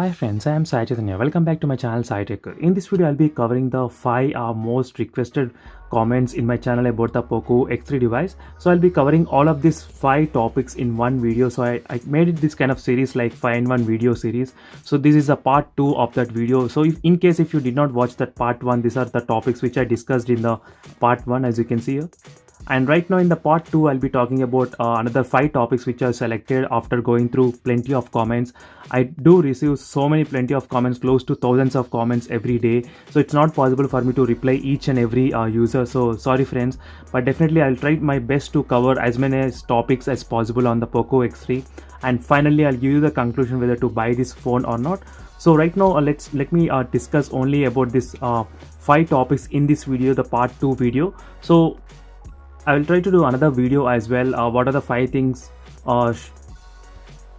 Hi friends, I am Sai Chaitanya. Welcome back to my channel Sai Tech. In this video, I'll be covering the 5 most requested comments in my channel about the Poco X3 device. So I'll be covering all of these 5 topics in one video. So I made it this kind of series like 5-in-1 video series. So this is a part 2 of that video. So in case if you did not watch that part 1, these are the topics which I discussed in the part 1, as you can see here. And right now in the part 2, I'll be talking about another 5 topics which are selected after going through plenty of comments. I do receive plenty of comments, close to thousands of comments every day. So it's not possible for me to reply each and every user. So sorry friends, but definitely I'll try my best to cover as many topics as possible on the Poco X3. And finally, I'll give you the conclusion whether to buy this phone or not. So right now, let me discuss only about this 5 topics in this video, the part 2 video. So I will try to do another video as well. What are the 5 things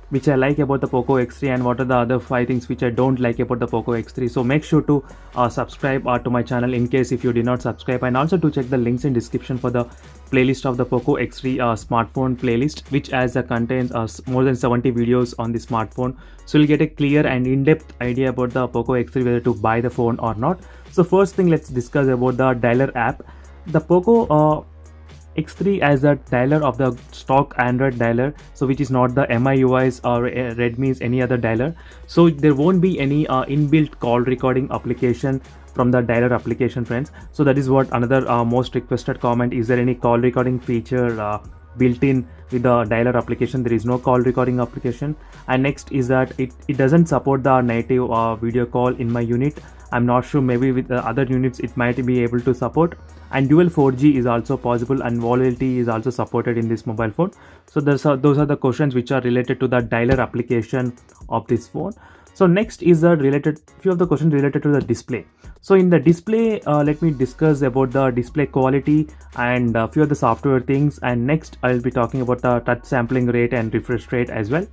which I like about the Poco X3 and what are the other 5 things which I don't like about the Poco X3. So make sure to subscribe to my channel in case if you did not subscribe, and also to check the links in description for the playlist of the Poco X3 smartphone playlist, which contains more than 70 videos on the smartphone. So you'll get a clear and in-depth idea about the Poco X3, whether to buy the phone or not. So first thing, let's discuss about the dialer app. The Poco X3 as a dialer of the stock Android dialer, so which is not the MIUI's or Redmi's any other dialer. So there won't be any inbuilt call recording application from the dialer application, friends. So that is what another most requested comment. Is there any call recording feature built in with the dialer application? There is no call recording application. And next is that it doesn't support the native video call in my unit. I'm not sure, maybe with the other units it might be able to support. And dual 4G is also possible, and VoLTE is also supported in this mobile phone. So those are the questions which are related to the dialer application of this phone. So next is the few of the questions related to the display. So in the display, let me discuss about the display quality and a few of the software things. And next I'll be talking about the touch sampling rate and refresh rate as well.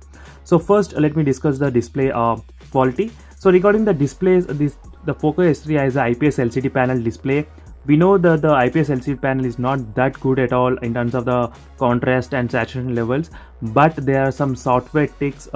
So first let me discuss the display quality. So regarding the displays, the Poco S3 has an IPS LCD panel display. We know that the IPS LCD panel is not that good at all in terms of the contrast and saturation levels, but there are some software tricks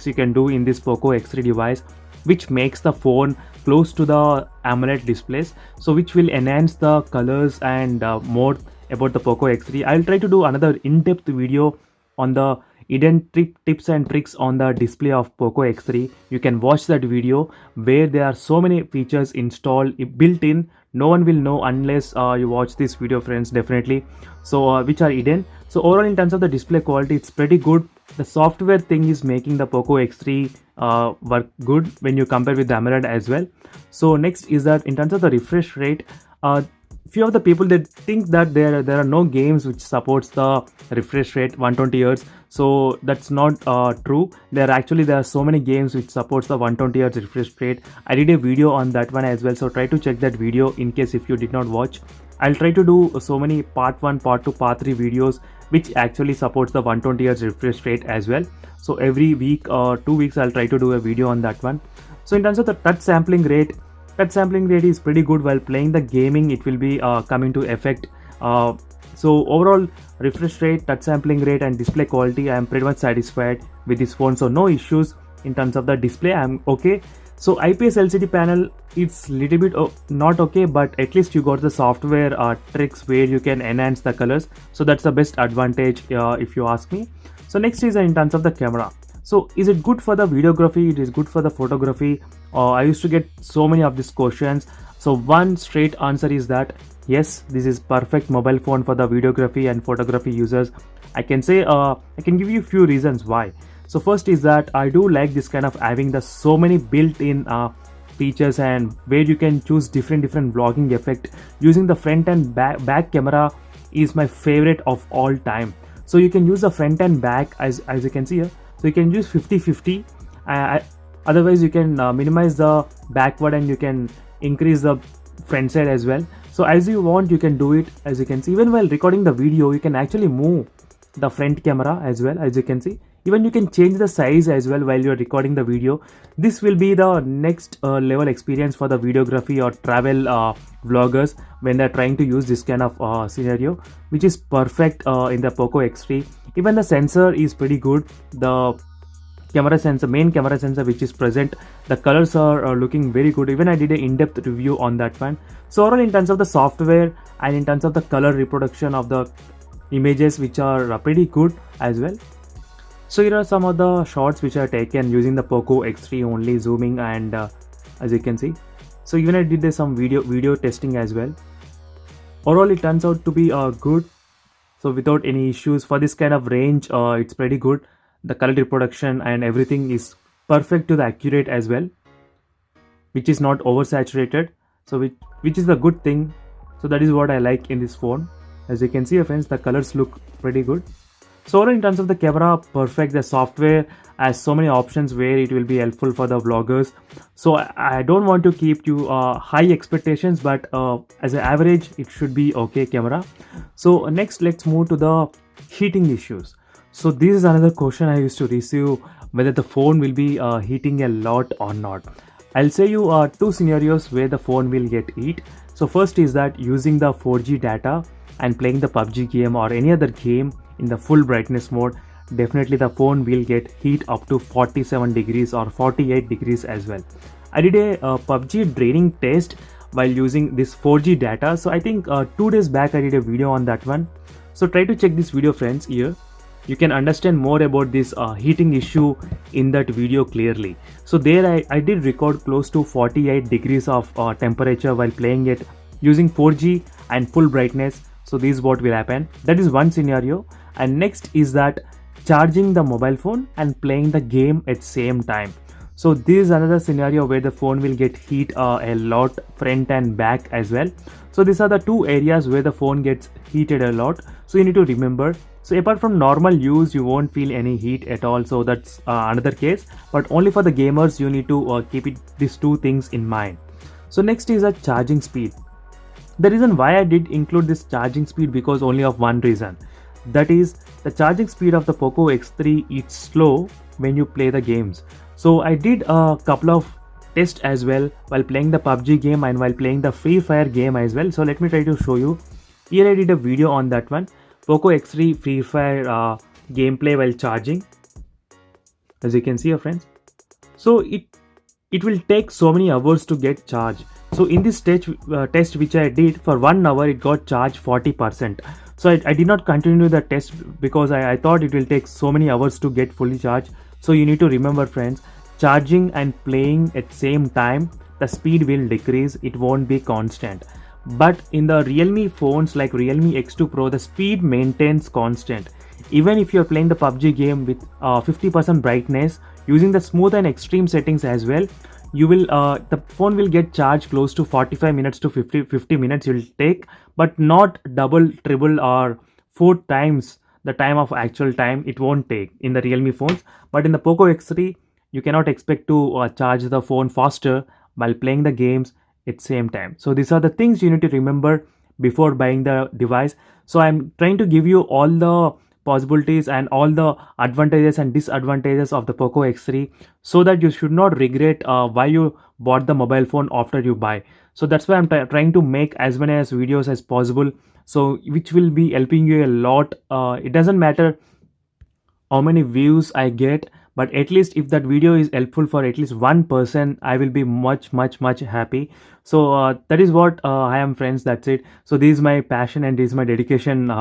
you can do in this Poco X3 device, which makes the phone close to the AMOLED displays, so which will enhance the colors and more about the Poco X3. I'll try to do another in-depth video on the hidden tips and tricks on the display of Poco X3. You can watch that video where there are so many features installed built in. No one will know unless you watch this video, friends, definitely. So which are hidden. So overall in terms of the display quality, it's pretty good. The software thing is making the Poco X3 work good when you compare with the AMOLED as well. So next is that in terms of the refresh rate, few of the people, they think that there are no games which supports the refresh rate 120 Hz. So that's not true. There are so many games which supports the 120 Hz refresh rate. I did a video on that one as well, so try to check that video in case if you did not watch. I'll try to do so many part 1, part 2, part 3 videos which actually supports the 120 Hz refresh rate as well. So every week or 2 weeks I'll try to do a video on that one. So in terms of the touch sampling rate is pretty good. While playing the gaming, it will be coming to effect. So overall refresh rate, touch sampling rate and display quality, I am pretty much satisfied with this phone. So no issues in terms of the display, I'm okay. So IPS LCD panel, it's little bit not okay, but at least you got the software tricks where you can enhance the colors. So that's the best advantage if you ask me. So next is in terms of the camera. So is it good for the videography? It is good for the photography. I used to get so many of these questions. So one straight answer is that yes, this is perfect mobile phone for the videography and photography users. I can say I can give you a few reasons why. So first is that I do like this kind of having the so many built-in features, and where you can choose different vlogging effect using the front and back camera is my favorite of all time. So you can use the front and back as you can see here. So you can use 50-50. Otherwise you can minimize the backward and you can increase the front side as well. So as you want, you can do it. As you can see, even while recording the video, you can actually move the front camera as well, as you can see. Even you can change the size as well while you're recording the video. This will be the next level experience for the videography or travel vloggers when they're trying to use this kind of scenario, which is perfect in the Poco X3. Even the sensor is pretty good. The camera sensor, main camera sensor which is present. The colors are looking very good. Even I did an in-depth review on that one. So overall, in terms of the software and in terms of the color reproduction of the images, which are pretty good as well. So here are some of the shots which are taken using the Poco X3 only, zooming, and as you can see. So even I did some video testing as well. Overall, it turns out to be good. So without any issues for this kind of range, it's pretty good. The color reproduction and everything is perfect to the accurate as well, which is not oversaturated. So which is the good thing. So that is what I like in this phone. As you can see, friends, the colors look pretty good. So in terms of the camera, perfect. The software has so many options where it will be helpful for the vloggers. So I don't want to keep you high expectations, but as an average, it should be okay camera. So next, let's move to the heating issues. So this is another question I used to receive, whether the phone will be heating a lot or not. I'll say you two scenarios where the phone will get heat. So first is that using the 4G data and playing the PUBG game or any other game in the full brightness mode, definitely the phone will get heat up to 47 degrees or 48 degrees as well. I did a PUBG draining test while using this 4G data. So I think 2 days back I did a video on that one. So try to check this video, friends. Here you can understand more about this heating issue in that video clearly. So there I did record close to 48 degrees of temperature while playing it using 4G and full brightness. So this is what will happen. That is one scenario. And next is that charging the mobile phone and playing the game at same time. So this is another scenario where the phone will get heat a lot, front and back as well. So these are the two areas where the phone gets heated a lot. So you need to remember. So apart from normal use, you won't feel any heat at all. So that's another case. But only for the gamers, you need to keep these two things in mind. So next is a charging speed. The reason why I did include this charging speed because only of one reason. That is, the charging speed of the Poco X3 is slow when you play the games. So I did a couple of tests as well while playing the PUBG game and while playing the Free Fire game as well. So let me try to show you. Here I did a video on that one. Poco X3 Free Fire gameplay while charging. As you can see, friends. So it will take so many hours to get charged. So in this test which I did for 1 hour, it got charged 40%. So I did not continue the test because I thought it will take so many hours to get fully charged. So you need to remember, friends, charging and playing at same time, the speed will decrease. It won't be constant. But in the Realme phones like Realme X2 Pro, the speed maintains constant. Even if you're playing the PUBG game with 50% brightness, using the smooth and extreme settings as well, you will the phone will get charged close to 45 minutes to 50 minutes it will take, but not double, triple or 4 times the time of actual time it won't take in the Realme phones. But in the Poco X3, you cannot expect to charge the phone faster while playing the games at same time. So these are the things you need to remember before buying the device. So I'm trying to give you all the possibilities and all the advantages and disadvantages of the Poco X3 so that you should not regret why you bought the mobile phone after you buy. So that's why I'm trying to make as many as videos as possible, so which will be helping you a lot. It doesn't matter how many views I get, but at least if that video is helpful for at least one person, I will be much happy. So that is what I am, friends. That's it. So this is my passion and this is my dedication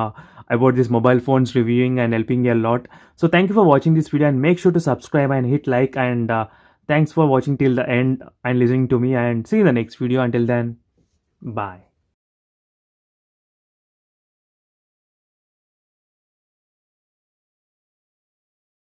about this mobile phones reviewing and helping you a lot. So thank you for watching this video and make sure to subscribe and hit like, and thanks for watching till the end and listening to me, and see you in the next video. Until then, bye.